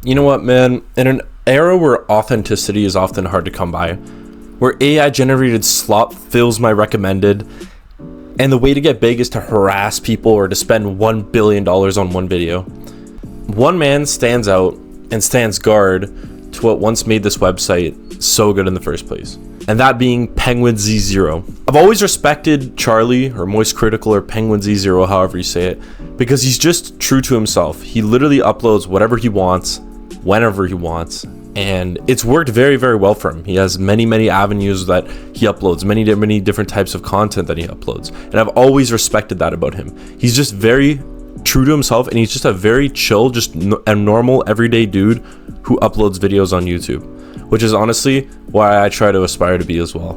You know what, man? In an era where authenticity is often hard to come by, where AI generated slop fills my recommended, and the way to get big is to harass people or to spend $1 billion on one video, one man stands out and stands guard to what once made this website so good in the first place, and that being Penguinz0. I've always respected Charlie, or MoistCritikal, or Penguinz0, however you say it, because he's just true to himself. He literally uploads whatever he wants, whenever he wants, and it's worked very, very well for him. He has many avenues that he uploads, many different types of content that he uploads, and I've always respected that about him. He's just very true to himself, and he's just a very chill, just a normal, everyday dude who uploads videos on YouTube, which is honestly why I try to aspire to be as well.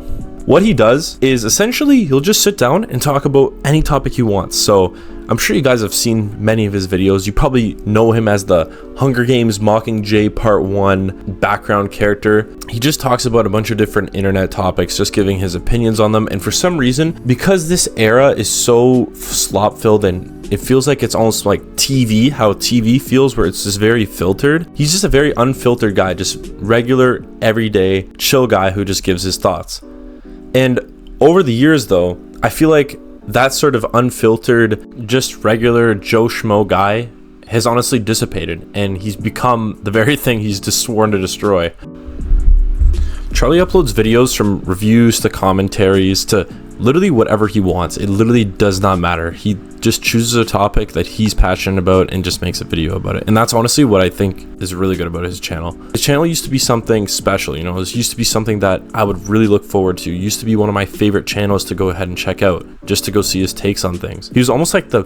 What he does is essentially he'll just sit down and talk about any topic he wants. So I'm sure you guys have seen many of his videos. You probably know him as the Hunger Games Mockingjay Part 1 background character. He just talks about a bunch of different internet topics, just giving his opinions on them. And for some reason, because this era is so slop filled and it feels like it's almost like TV, how TV feels, where it's just very filtered. He's just a very unfiltered guy, just regular, everyday, chill guy who just gives his thoughts. And over the years, though, I feel like that sort of unfiltered, just regular Joe Schmo guy has honestly dissipated, and he's become the very thing he's just sworn to destroy. Charlie uploads videos from reviews to commentaries to literally whatever he wants. It literally does not matter. He just chooses a topic that he's passionate about and just makes a video about it. And that's honestly what I think is really good about his channel. His channel used to be something special, you know, this used to be something that I would really look forward to. It used to be one of my favorite channels to go ahead and check out, just to go see his takes on things. He was almost like the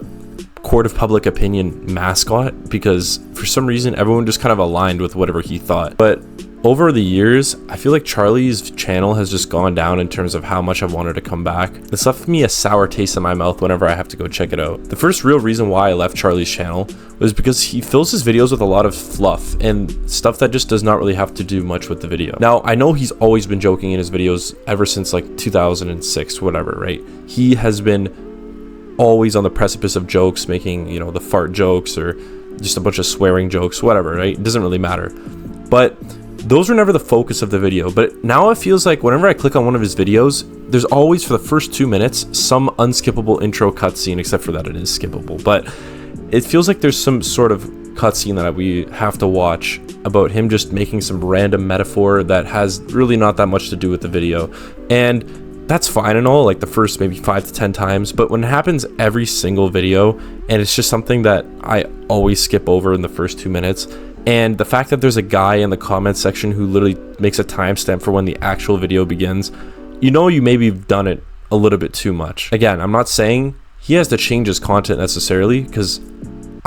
court of public opinion mascot, because for some reason everyone just kind of aligned with whatever he thought. But over the years, I feel like Charlie's channel has just gone down in terms of how much I've wanted to come back. It's left me a sour taste in my mouth whenever I have to go check it out. The first real reason why I left Charlie's channel was because he fills his videos with a lot of fluff and stuff that just does not really have to do much with the video. Now, I know he's always been joking in his videos ever since like 2006, whatever, right? He has been always on the precipice of jokes, making, you know, the fart jokes or just a bunch of swearing jokes, whatever, right? It doesn't really matter. But those were never the focus of the video. But now it feels like whenever I click on one of his videos, there's always, for the first 2 minutes, some unskippable intro cutscene, except for that it is skippable. But it feels like there's some sort of cutscene that we have to watch about him just making some random metaphor that has really not that much to do with the video. And that's fine and all, like the first maybe 5 to 10 times, but when it happens every single video and it's just something that I always skip over in the first 2 minutes, and the fact that there's a guy in the comments section who literally makes a timestamp for when the actual video begins, you know, you maybe have done it a little bit too much. Again, I'm not saying he has to change his content necessarily, because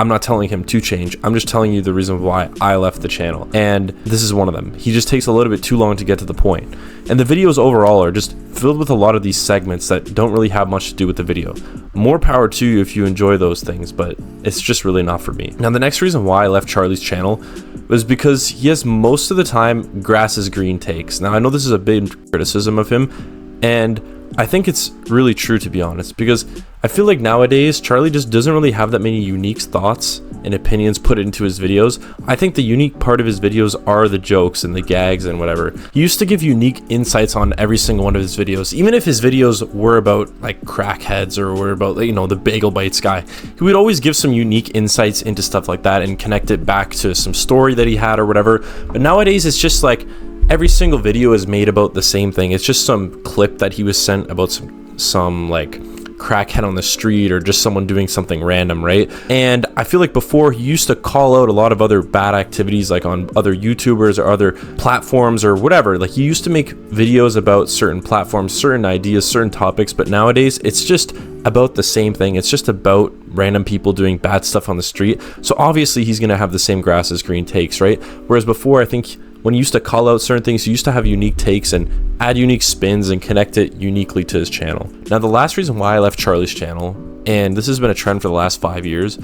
I'm not telling him to change. I'm just telling you the reason why I left the channel, and this is one of them. He just takes a little bit too long to get to the point, and the videos overall are just filled with a lot of these segments that don't really have much to do with the video. More power to you if you enjoy those things, but it's just really not for me. Now, the next reason why I left Charlie's channel was because he has most of the time grass is green takes. Now, I know this is a big criticism of him, and I think it's really true, to be honest, because I feel like nowadays Charlie just doesn't really have that many unique thoughts and opinions put into his videos. I think the unique part of his videos are the jokes and the gags and whatever. He used to give unique insights on every single one of his videos. Even if his videos were about like crackheads or were about, you know, the bagel bites guy, he would always give some unique insights into stuff like that and connect it back to some story that he had or whatever. But nowadays it's just like every single video is made about the same thing. It's just some clip that he was sent about some like crackhead on the street or just someone doing something random, right? And I feel like before he used to call out a lot of other bad activities, like on other YouTubers or other platforms or whatever. Like, he used to make videos about certain platforms, certain ideas, certain topics, but nowadays it's just about the same thing. It's just about random people doing bad stuff on the street. So obviously he's gonna have the same grass as green takes, right? Whereas before, I think when he used to call out certain things, he used to have unique takes and add unique spins and connect it uniquely to his channel. Now, the last reason why I left Charlie's channel, and this has been a trend for the last 5 years,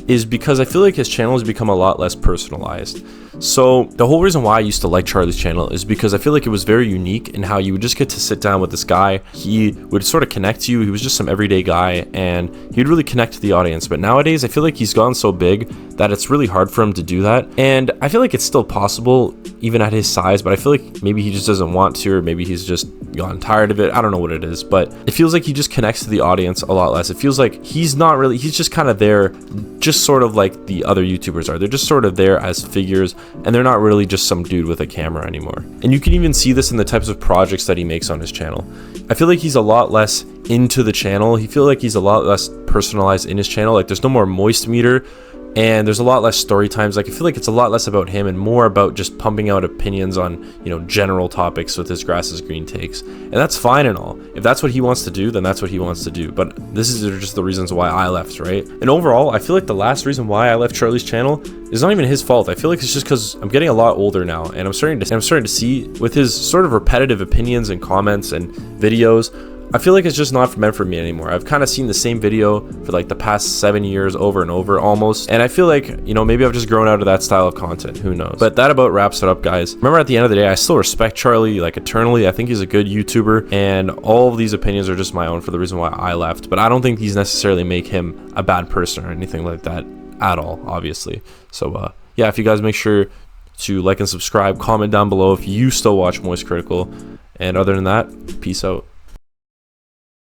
is because I feel like his channel has become a lot less personalized. So the whole reason why I used to like Charlie's channel is because I feel like it was very unique in how you would just get to sit down with this guy. He would sort of connect to you. He was just some everyday guy, and he'd really connect to the audience. But nowadays, I feel like he's gotten so big that it's really hard for him to do that. And I feel like it's still possible, even at his size, but I feel like maybe he just doesn't want to, or maybe he's just gotten tired of it. I don't know what it is, but it feels like he just connects to the audience a lot less. It feels like he's just kind of there, just sort of like the other YouTubers are. They're just sort of there as figures, and they're not really just some dude with a camera anymore. And you can even see this in the types of projects that he makes on his channel. I feel like he's a lot less into the channel. He feels like he's a lot less personalized in his channel. Like there's no more moist meter, and there's a lot less story times. Like I feel like it's a lot less about him and more about just pumping out opinions on, you know, general topics with his grass is green takes. And that's fine and all. If that's what he wants to do, then that's what he wants to do. But this is just the reasons why I left, right? And overall, I feel like the last reason why I left Charlie's channel is not even his fault. I feel like it's just because I'm getting a lot older now, and I'm starting to see with his sort of repetitive opinions and comments and videos, I feel like it's just not meant for me anymore. I've kind of seen the same video for like the past 7 years over and over almost, and I feel like, you know, maybe I've just grown out of that style of content. Who knows? But that about wraps it up, guys. Remember, at the end of the day, I still respect Charlie like eternally. I think he's a good YouTuber, and all of these opinions are just my own for the reason why I left. But I don't think these necessarily make him a bad person or anything like that at all, obviously. So yeah, if you guys make sure to like and subscribe, comment down below if you still watch MoistCritikal, and other than that, peace out.